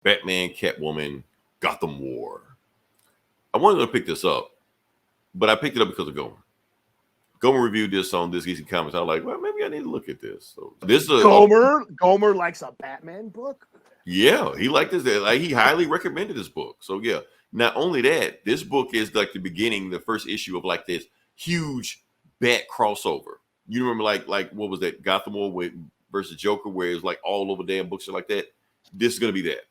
Batman, Catwoman, Gotham War. I wanted to pick this up, but I picked it up because of Gomer. Gomer reviewed this on This Geeks and Comics. I was like, well, maybe I need to look at this. So this is Gomer likes a Batman book. yeah, he liked this. Like he highly recommended this book. So yeah, not only that, this book is like the beginning, the first issue of like this huge Bat crossover. You remember like what was that Gotham War versus Joker, where it's like all over damn books and like that. This is gonna be that.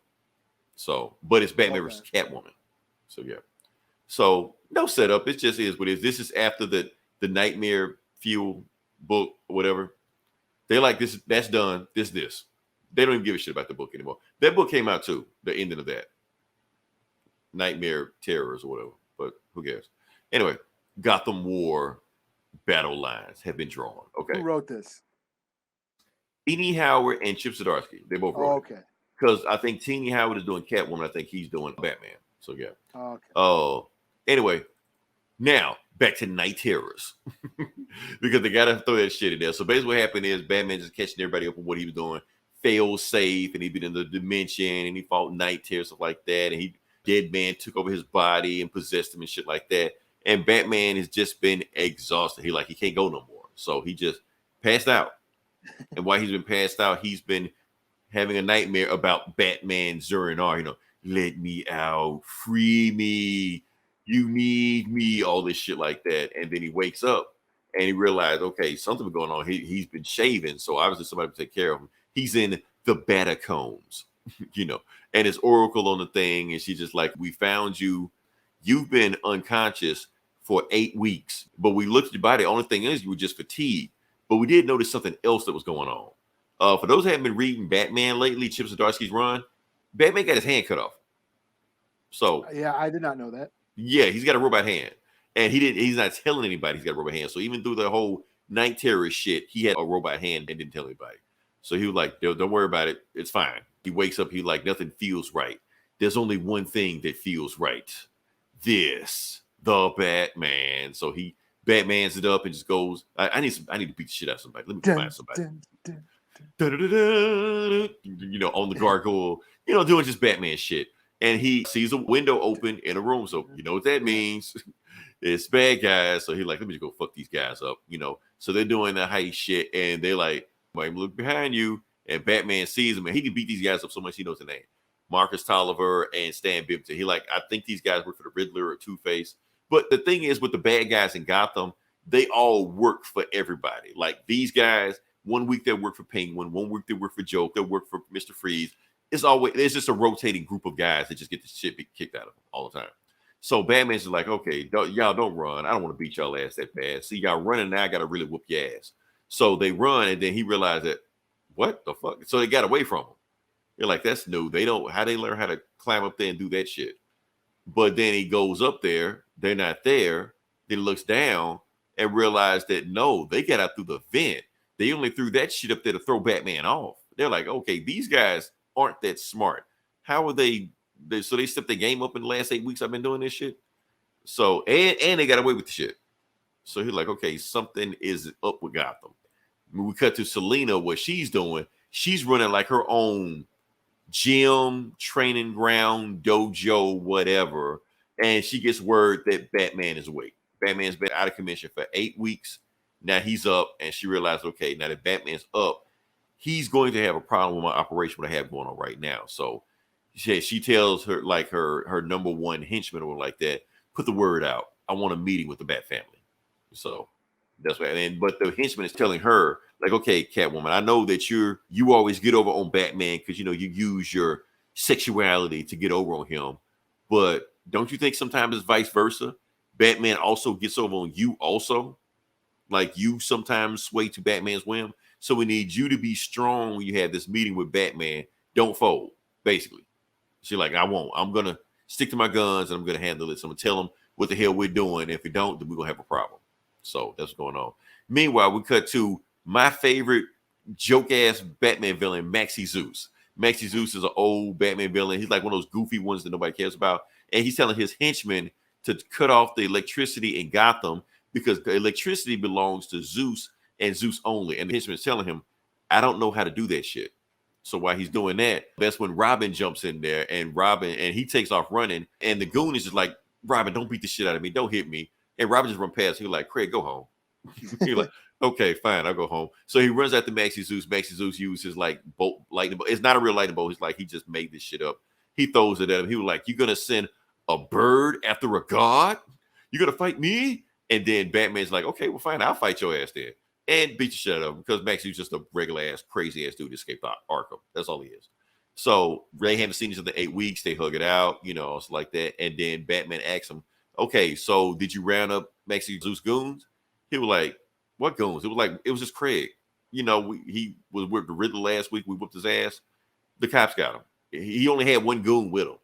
So, but it's Batman versus Catwoman. So yeah. So no setup. It just is what it is. This is after the Nightmare Fuel book or whatever. They're like, this, that's done. This. They don't even give a shit about the book anymore. That book came out too, the ending of that. Nightmare Terrors or whatever. But who cares? Anyway, Gotham War battle lines have been drawn. Okay. Who wrote this? Teeny Howard and Chip Zdarsky. They both wrote it. Because I think Teeny Howard is doing Catwoman. I think he's doing Batman. So yeah. Okay. Anyway, now back to Night Terrors. Because they gotta throw that shit in there. So basically what happened is Batman just catching everybody up on what he was doing, failed safe, and he'd been in the dimension and he fought Night Terrors, stuff like that. And Dead Man took over his body and possessed him and shit like that. And Batman has just been exhausted. He can't go no more. So he just passed out. And while he's been passed out, he's been having a nightmare about Batman Zur-En-Arrh, let me out, free me, you need me, all this shit like that. And then he wakes up and he realized, okay, something's going on. He's been shaving, so obviously somebody will take care of him. He's in the Batacombs, and it's Oracle on the thing, and she's just like, we found you. You've been unconscious for 8 weeks, but we looked at your body. The only thing is you were just fatigued. But we did notice something else that was going on. For those who haven't been reading Batman lately, Chip Zdarsky's run, Batman got his hand cut off. So yeah, I did not know that. Yeah, he's got a robot hand, and he's not telling anybody he's got a robot hand. So even through the whole Night Terror shit, he had a robot hand and didn't tell anybody. So he was like, don't worry about it. It's fine. He wakes up. He's like, nothing feels right. There's only one thing that feels right. The Batman. So he Batmans it up and just goes, I need to beat the shit out of somebody. Let me find somebody. On the gargoyle, doing just Batman shit. And he sees a window open in a room. So you know what that means. It's bad guys. So he's like, let me just go fuck these guys up, So they're doing that heist shit. And they're like, look behind you. And Batman sees him. And he can beat these guys up so much he knows the name. Marcus Tolliver and Stan Bimpton. He I think these guys work for the Riddler or Two-Face. But the thing is, with the bad guys in Gotham, they all work for everybody. Like these guys, 1 week they work for Penguin, 1 week they work for Joke, they work for Mr. Freeze. There's just a rotating group of guys that just get the shit kicked out of them all the time. So Batman's like, okay, y'all don't run. I don't want to beat y'all ass that bad. See, y'all running now, I got to really whoop your ass. So they run, and then he realized that, what the fuck? So they got away from him. They're like, that's new. How they learn how to climb up there and do that shit. But then he goes up there, they're not there. Then he looks down and realized that no, they got out through the vent. They only threw that shit up there to throw Batman off. They're like, okay, these guys aren't that smart. How are they so they stepped their game up in the last 8 weeks I've been doing this shit? So, and they got away with the shit. So he's like, okay, something is up with Gotham. We cut to Selena, what she's doing. She's running like her own gym, training ground, dojo, whatever. And she gets word that Batman is awake. Batman's been out of commission for 8 weeks. Now he's up, and she realized, okay, now that Batman's up, he's going to have a problem with my operation, what I have going on right now. So she tells her, like her number one henchman or like that, put the word out. I want a meeting with the Bat family. So that's what. But the henchman is telling her, like, okay, Catwoman, I know that you always get over on Batman because you use your sexuality to get over on him. But don't you think sometimes it's vice versa? Batman also gets over on you also. Like you sometimes sway to Batman's whim. So we need you to be strong when you have this meeting with Batman. Don't fold, basically. She's like, I won't. I'm going to stick to my guns and I'm going to handle it. So I'm going to tell them what the hell we're doing. If we don't, then we're going to have a problem. So that's what's going on. Meanwhile, we cut to my favorite joke-ass Batman villain, Maxie Zeus. Maxie Zeus is an old Batman villain. He's like one of those goofy ones that nobody cares about. And he's telling his henchmen to cut off the electricity in Gotham because the electricity belongs to Zeus and Zeus only. And the henchman is telling him, I don't know how to do that shit. So while he's doing that, that's when Robin jumps in there, and he takes off running, and the goon is just like, Robin, don't beat the shit out of me, don't hit me. And Robin just run past. He's like, Craig, go home. He's like, okay, fine, I'll go home. So he runs after Maxie Zeus. Maxie Zeus uses his like bolt lightning bolt. It's not a real lightning bolt. He's like, he just made this shit up. He throws it at him. He was like, you're gonna send a bird after a god? You're gonna fight me? And then Batman's like, okay, well, fine, I'll fight your ass then. And beat the shit out of him because Maxie's just a regular ass, crazy ass dude that escaped Arkham. That's all he is. So they haven't seen each other in 8 weeks. They hug it out, it's like that. And then Batman asks him, okay, so did you round up Maxie Zeus goons? He was like, what goons? It was just Craig. He was with the Riddler last week. We whooped his ass. The cops got him. He only had one goon with him.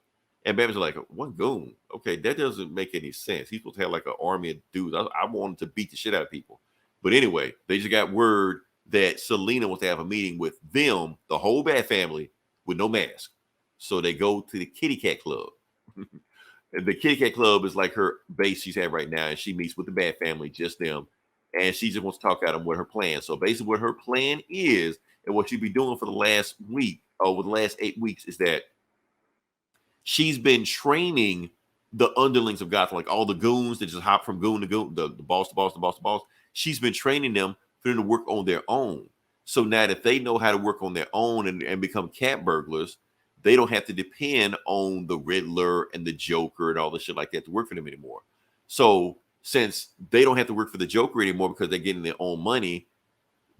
And Batman's like, one goon? Okay, that doesn't make any sense. He's supposed to have like an army of dudes. I wanted to beat the shit out of people. But anyway, they just got word that Selena wants to have a meeting with them, the whole Bat family, with no mask. So they go to the Kitty Cat Club. And the Kitty Cat Club is like her base she's at right now. And she meets with the Bat family, just them. And she just wants to talk at them with her plan. So basically what her plan is, and what she'll be doing for the last week, over the last 8 weeks, is that she's been training the underlings of Gotham, like all the goons that just hop from goon to goon, the boss to boss to boss to boss. She's been training them for them to work on their own. So now that they know how to work on their own and become cat burglars, they don't have to depend on the Riddler and the Joker and all the shit like that to work for them anymore. So since they don't have to work for the Joker anymore because they're getting their own money,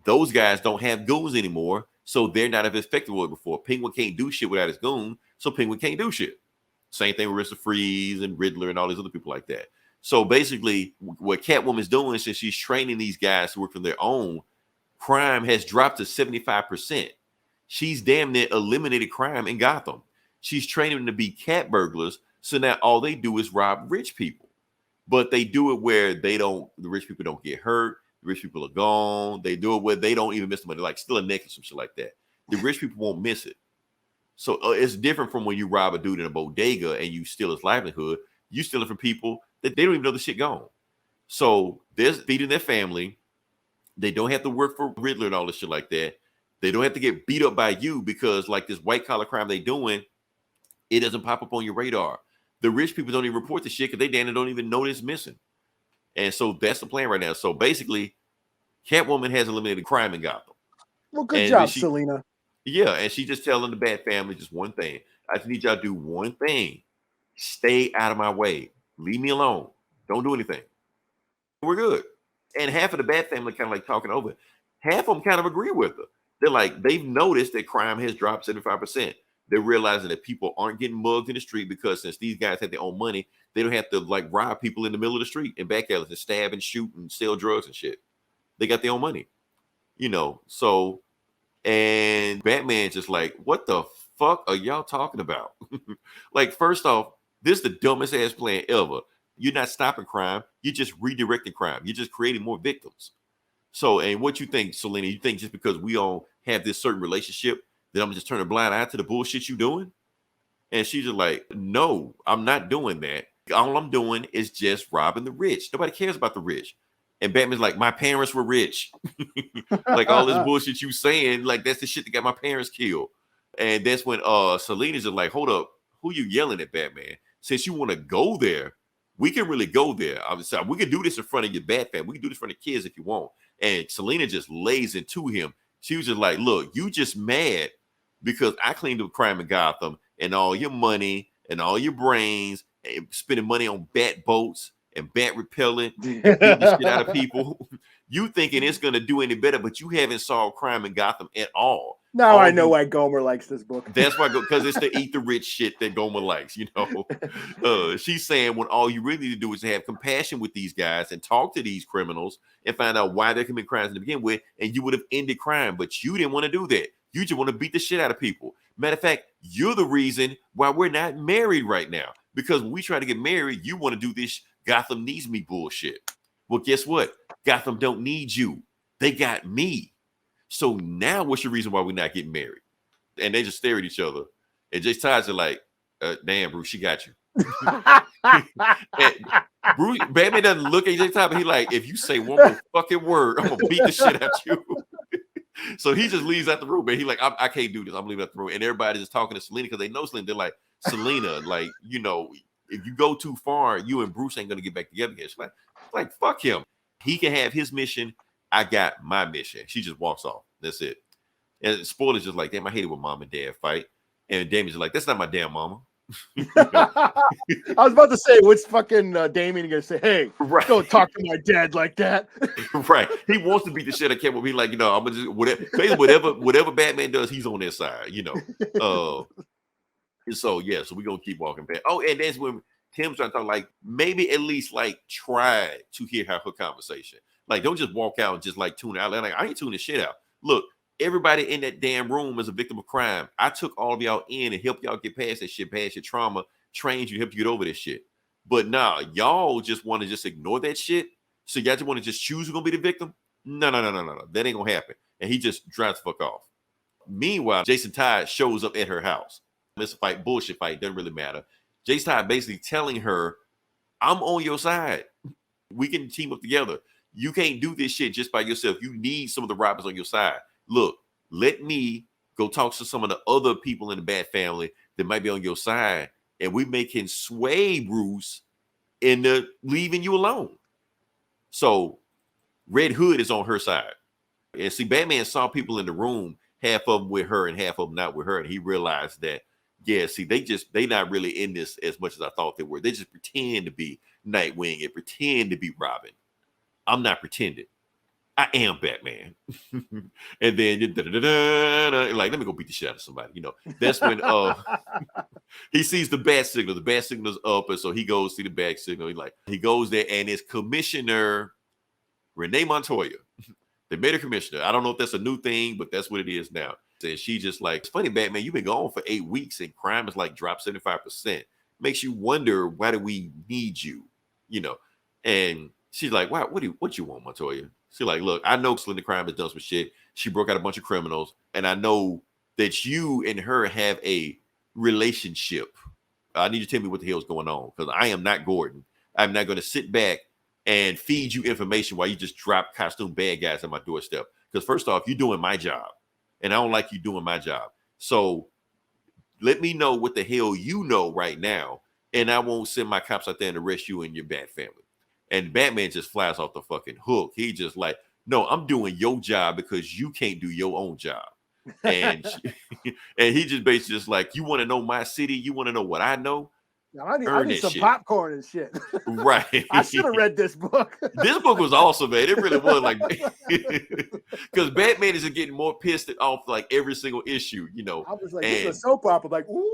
those guys don't have goons anymore. So they're not as effective as before. Penguin can't do shit without his goon, so Penguin can't do shit. Same thing with Mr. Freeze and Riddler and all these other people like that. So basically, what Catwoman's doing, since she's training these guys to work for their own, crime has dropped to 75%. She's damn near eliminated crime in Gotham. She's training them to be cat burglars, so now all they do is rob rich people. But they do it where the rich people don't get hurt. The rich people are gone. They do it where they don't even miss the money, like steal a necklace or shit like that. The rich people won't miss it. So it's different from when you rob a dude in a bodega and you steal his livelihood. You steal it from people that they don't even know the shit gone. So they're feeding their family. They don't have to work for Riddler and all this shit like that. They don't have to get beat up by you because like this white collar crime they doing, it doesn't pop up on your radar. The rich people don't even report the shit because they don't even know it's missing. And so that's the plan right now. So basically, Catwoman has eliminated crime in Gotham. Well, good job, Selena. Yeah, and she just telling the Bat family just one thing. I just need y'all to do one thing. Stay out of my way. Leave me alone. Don't do anything. We're good. And half of the Bat family kind of like talking over it. Half of them kind of agree with her. They're like, they've noticed that crime has dropped 75%. They're realizing that people aren't getting mugged in the street because since these guys have their own money, they don't have to like rob people in the middle of the street and back alleys and stab and shoot and sell drugs and shit. They got their own money, so, and Batman's just like, what the fuck are y'all talking about? Like, first off, this is the dumbest ass plan ever. You're not stopping crime. You're just redirecting crime. You're just creating more victims. So, and what you think, Selena? You think just because we all have this certain relationship that I'm just turning a blind eye to the bullshit you doing? And she's just like, no, I'm not doing that. All I'm doing is just robbing the rich. Nobody cares about the rich. And Batman's like, my parents were rich. Like all this bullshit you saying, like that's the shit that got my parents killed. And that's when Selena's just like, hold up, who you yelling at, Batman? Since you want to go there, we can really go there. We can do this in front of your Bat family. We can do this in front of kids if you want. And Selena just lays into him. She was just like, look, you just mad because I cleaned up crime in Gotham and all your money and all your brains and spending money on bat boats and bat repellent and beating the shit out of people. You thinking it's going to do any better, but you haven't solved crime in Gotham at all. Now I know why Gomer likes this book. That's why, because it's the eat the rich shit that Gomer likes, She's saying when all you really need to do is to have compassion with these guys and talk to these criminals and find out why they're committing crimes to begin with, and you would have ended crime, but you didn't want to do that. You just want to beat the shit out of people. Matter of fact, you're the reason why we're not married right now. Because when we try to get married, you want to do this Gotham needs me bullshit. Well, guess what? Gotham don't need you. They got me. So now what's your reason why we're not getting married? And they just stare at each other. And Jay Todd's are like, damn, Bruce, she got you. Bruce, Batman doesn't look at Jay Todd, but he like, if you say one more fucking word, I'm going to beat the shit out you. So he just leaves out the room, man. He like, I can't do this. I'm leaving out the room. And everybody's just talking to Selena because they know Selena. They're like, Selena, like, you know, if you go too far, you and Bruce ain't gonna get back together again. She's like, fuck him. He can have his mission. I got my mission. She just walks off. That's it. And spoilers just like, damn, I hate it when mom and dad fight. And Damien's like, that's not my damn mama. You know? I was about to say, what's fucking Damien gonna say? Hey, right. Don't talk to my dad like that. Right. He wants to beat the shit out of Catwoman. He's like, you know, I'm gonna just whatever Batman does, he's on their side, you know. So yeah, so we're gonna keep walking back. Oh, and that's when Tim's trying to talk, like, maybe at least like try to hear her conversation. Like, don't just walk out and just like tune out. Like, I ain't tuning shit out. Look, everybody in that damn room is a victim of crime. I took all of y'all in and helped y'all get past that shit, past your trauma, trained you, helped you get over this shit. But nah, y'all just want to just ignore that shit. So y'all just want to just choose who's gonna be the victim? No. That ain't gonna happen. And he just drives the fuck off. Meanwhile, Jason Todd shows up at her house. It's a fight, bullshit fight, doesn't really matter. Jason Todd basically telling her, I'm on your side. We can team up together. You can't do this shit just by yourself. You need some of the robbers on your side. Look, let me go talk to some of the other people in the Bat family that might be on your side, and we can sway Bruce into leaving you alone. So Red Hood is on her side. And see, Batman saw people in the room, half of them with her and half of them not with her. And he realized that, yeah, see, they not really in this as much as I thought they were. They just pretend to be Nightwing and pretend to be Robin. I'm not pretending. I am Batman. And then like, let me go beat the shit out of somebody. You know, that's when he sees the bat signal. The bat signal's up, and so he goes see the bat signal. He goes there, and it's Commissioner Renee Montoya. They made her commissioner. I don't know if that's a new thing, but that's what it is now. And she just like, it's funny, Batman, you've been gone for 8 weeks and crime is like dropped 75%. Makes you wonder, why do we need you? You know, and she's like, wow, what you want, Montoya? She's like, look, I know Selena Crime has done some shit. She broke out a bunch of criminals, and I know that you and her have a relationship. I need you to tell me what the hell's going on, because I am not Gordon. I'm not going to sit back and feed you information while you just drop costume bad guys on my doorstep. Because first off, you're doing my job, and I don't like you doing my job. So let me know what the hell you know right now, and I won't send my cops out there and arrest you and your Bat family. And Batman just flies off the fucking hook. He just like, no, I'm doing your job because you can't do your own job. And and he just basically just like, you want to know my city? You want to know what I know? Now, I need some popcorn and shit. Right. I should have read this book. This book was awesome, man. It really was, like, because Batman is getting more pissed off like every single issue, you know. I was like, this is a soap opera. Like, ooh.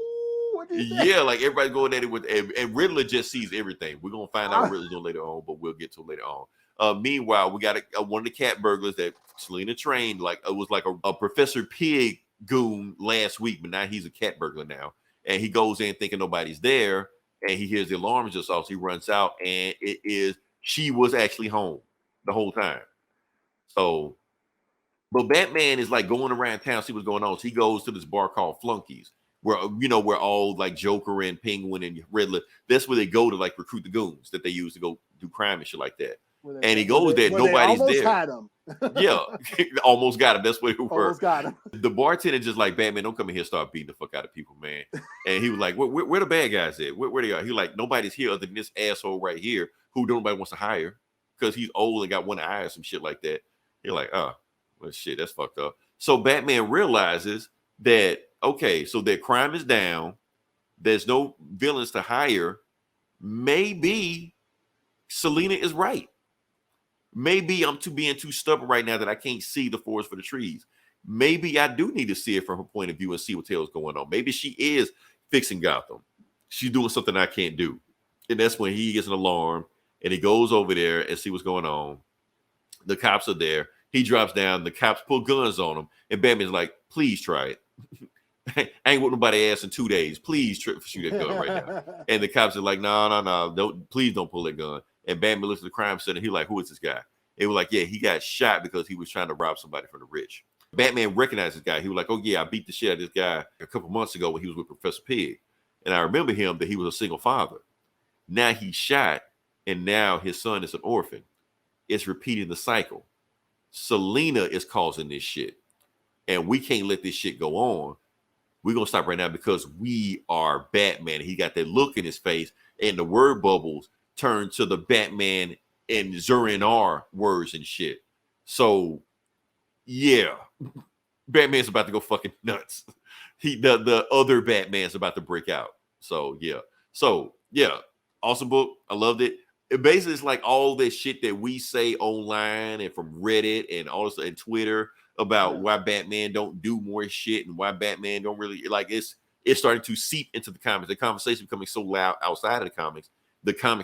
Yeah, like everybody going at it with, and Riddler just sees everything. We're gonna find out Riddler's doing later on, but we'll get to it later on. Meanwhile, we got one of the cat burglars that Selena trained. Like, it was like a Professor Pig goon last week, but now he's a cat burglar now. And he goes in thinking nobody's there, and he hears the alarms just off. So he runs out, and she was actually home the whole time. So, but Batman is like going around town, see what's going on. So he goes to this bar called Flunkies, where, you know, where all like Joker and Penguin and Riddler, that's where they go to like recruit the goons that they use to go do crime and shit like that. And he goes there, nobody's there. Had him. Yeah, almost got him. That's what it were. Almost got him. The bartender just like, Batman, don't come in here and start beating the fuck out of people, man. And he was like, where the bad guys at? Where they are? He like, nobody's here other than this asshole right here who nobody wants to hire because he's old and got one eye or some shit like that. You're like, oh, well, shit, that's fucked up. So Batman realizes that, okay, so that crime is down. There's no villains to hire. Maybe Selena is right. Maybe I'm being too stubborn right now that I can't see the forest for the trees. Maybe I do need to see it from her point of view and see what the hell's going on. Maybe she is fixing Gotham. She's doing something I can't do. And that's when he gets an alarm and he goes over there and see what's going on. The cops are there. He drops down. The cops pull guns on him. And Batman's like, please try it. I ain't with nobody ass in 2 days. Please shoot that gun right now. And the cops are like, no. Please don't pull that gun. And Batman looks at the crime center. He's like, who is this guy? They were like, yeah, he got shot because he was trying to rob somebody from the rich. Batman recognized this guy. He was like, oh, yeah, I beat the shit out of this guy a couple months ago when he was with Professor Pig. And I remember him that he was a single father. Now he's shot, and now his son is an orphan. It's repeating the cycle. Selena is causing this shit. and we can't let this shit go on. We're gonna stop right now because we are Batman. He got that look in his face, and the word bubbles turn to the Batman and Zurinar words and shit. So yeah, Batman's about to go fucking nuts. The other Batman's about to break out. So yeah, awesome book. I loved it. It basically is like all this shit that we say online and from Reddit and also and Twitter about why Batman don't do more shit and why Batman don't really like it's starting to seep into the comics. The conversation becoming so loud outside of the comics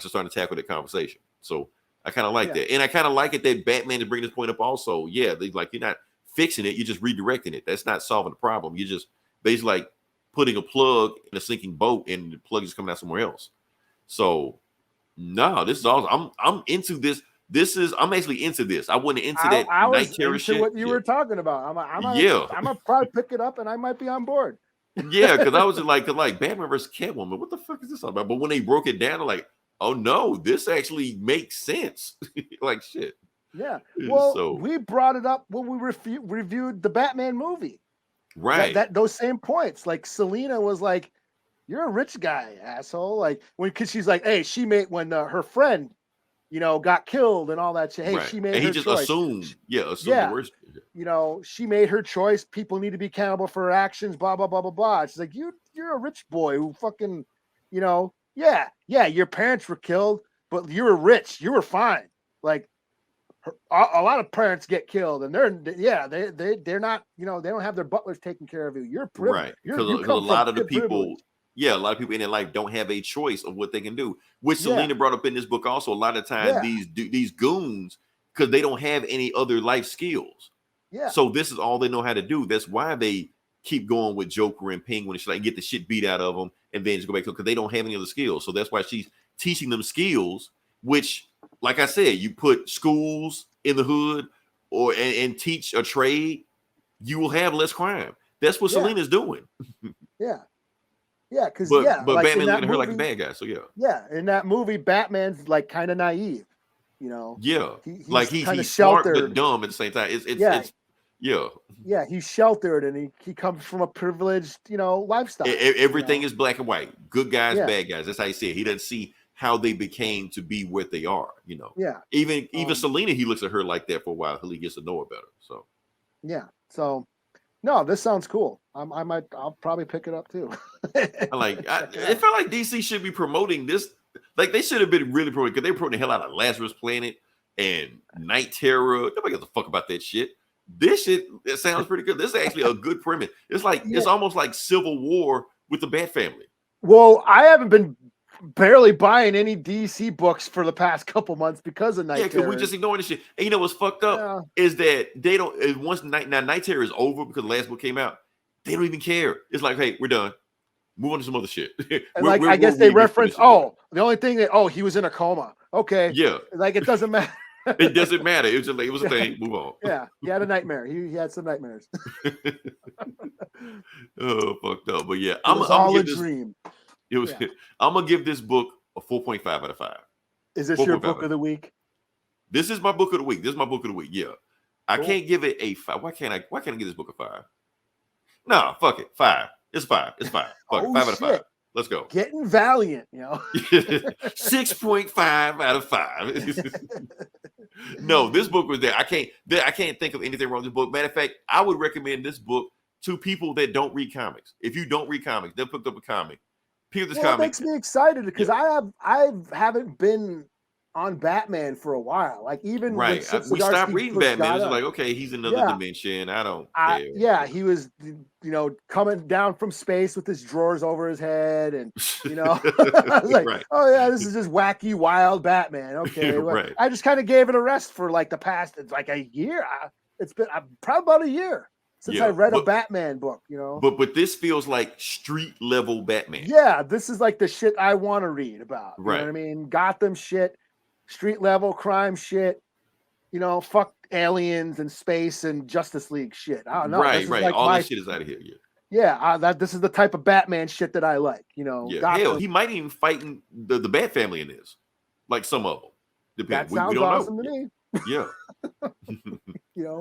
are starting to tackle that conversation. So I kind of like that. And I kind of like it that Batman is bringing this point up also. Yeah, they like you're not fixing it, you're just redirecting it. That's not solving the problem. You're just basically like putting a plug in a sinking boat and the plug is coming out somewhere else. So no, this is awesome. I'm into this. I'm actually into this. I wasn't into that I night was terror into shit. what you were talking about. I'm gonna probably pick it up and I might be on board. Yeah, because I was like Batman versus Catwoman. What the fuck is this all about? But when they broke it down, I'm like, oh no, this actually makes sense. Like shit. Yeah. Well, we brought it up when we reviewed the Batman movie. Right. That those same points. Like Selena was like, "You're a rich guy, asshole." Like because she's like, "Hey, she made when her friend, got killed and all that shit. Hey, she made and her he just choice. assumed the worst. She made her choice. People need to be accountable for her actions. Blah blah blah blah blah." She's like, "You're a rich boy who fucking, yeah. Your parents were killed, but you were rich. You were fine. Like." A lot of parents get killed, and they're not, they don't have their butlers taking care of you. You're right because a lot of the people, a lot of people in their life don't have a choice of what they can do. Which Selena brought up in this book also. A lot of times these goons, because they don't have any other life skills. Yeah. So this is all they know how to do. That's why they keep going with Joker and Penguin and shit, like get the shit beat out of them and then just go back to because they don't have any other skills. So that's why she's teaching them skills, which. Like I said, you put schools in the hood and teach a trade, you will have less crime. That's what Selena's doing. Yeah. Because but like Batman looking at her like the bad guy. So yeah, in that movie, Batman's like kind of naive. Yeah, he's kind of smart but dumb at the same time. It's he's sheltered and he comes from a privileged lifestyle. Everything is black and white. Good guys, bad guys. That's how he see it. He doesn't see how they became to be what they are, Even Selena, he looks at her like that for a while until he gets to know her better. So so no, this sounds cool. I'll probably pick it up too. It felt like DC should be promoting this. Like they should have been really promoting because they were promoting the hell out of Lazarus Planet and Night Terror. Nobody gives a fuck about that shit. This shit, it sounds pretty good. This is actually a good premise. It's like it's almost like Civil War with the Bat family. Well, I haven't been barely buying any DC books for the past couple months because of Night Terror. Yeah, because we just ignoring this shit. And what's fucked up is that they don't. Once Night Terror is over because the last book came out, they don't even care. It's like, hey, we're done. Move on to some other shit. And I guess they reference. The only thing that he was in a coma. Okay, yeah, like it doesn't matter. It doesn't matter. It was just like it was a thing. Move on. Yeah, he had a nightmare. He had some nightmares. Oh, fucked up. But yeah, I'm all a dream. It was. Yeah. I'm gonna give this book a 4.5 out of 5. Is this your book of the week? This is my book of the week. This is my book of the week. Yeah, I can't give it a 5. Why can't I give this book a 5? No, fuck it. 5. It's 5. It's 5. Fuck it. 5 out of 5. Let's go. Getting valiant, 6.5 out of 5. No, this book was there. I can't think of anything wrong with this book. Matter of fact, I would recommend this book to people that don't read comics. If you don't read comics, they'll pick up a comic. Pick up this comic. It makes me excited because I haven't been on Batman for a while. Like even we stopped reading Batman. It's like, okay, he's in another dimension. I don't care. Yeah, he was coming down from space with his drawers over his head, and I was like, oh yeah, this is just wacky, wild Batman. Okay, well, I just kind of gave it a rest for like the past a year. It's been probably about a year since I read a Batman book, But this feels like street level Batman. Yeah, this is like the shit I want to read about. You know what I mean? Gotham shit, street level crime shit, fuck aliens and space and Justice League shit. I don't know. Right. Like all this shit is out of here. This is the type of Batman shit that I like. Hell, he might even fighting the Bat family in this, like some of them. That sounds awesome to me. Yeah.